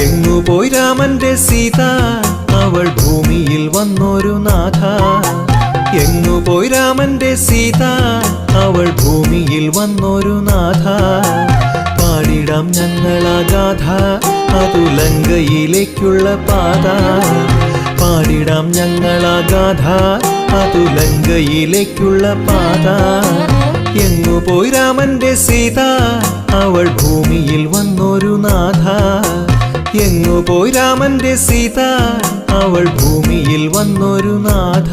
എങ്ങു പോയി രാമന്റെ സീത അവൾ ഭൂമിയിൽ വന്നൊരു നാഥ എങ്ങു പോയി രാമന്റെ സീത അവൾ ഭൂമിയിൽ വന്നൊരു നാഥ പാടിടാം ഞങ്ങളാഗാഥ അതു ലങ്കയിലേക്കുള്ള പാത പാടിടാം ഞങ്ങളാഗാഥ അതു ലങ്കയിലേക്കുള്ള പാത എങ്ങു പോയി രാമന്റെ സീത അവൾ ഭൂമിയിൽ വന്നൊരു നാഥ എങ്ങു പോയി രാമന്റെ സീത അവൾ ഭൂമിയിൽ വന്നൊരു നാഥ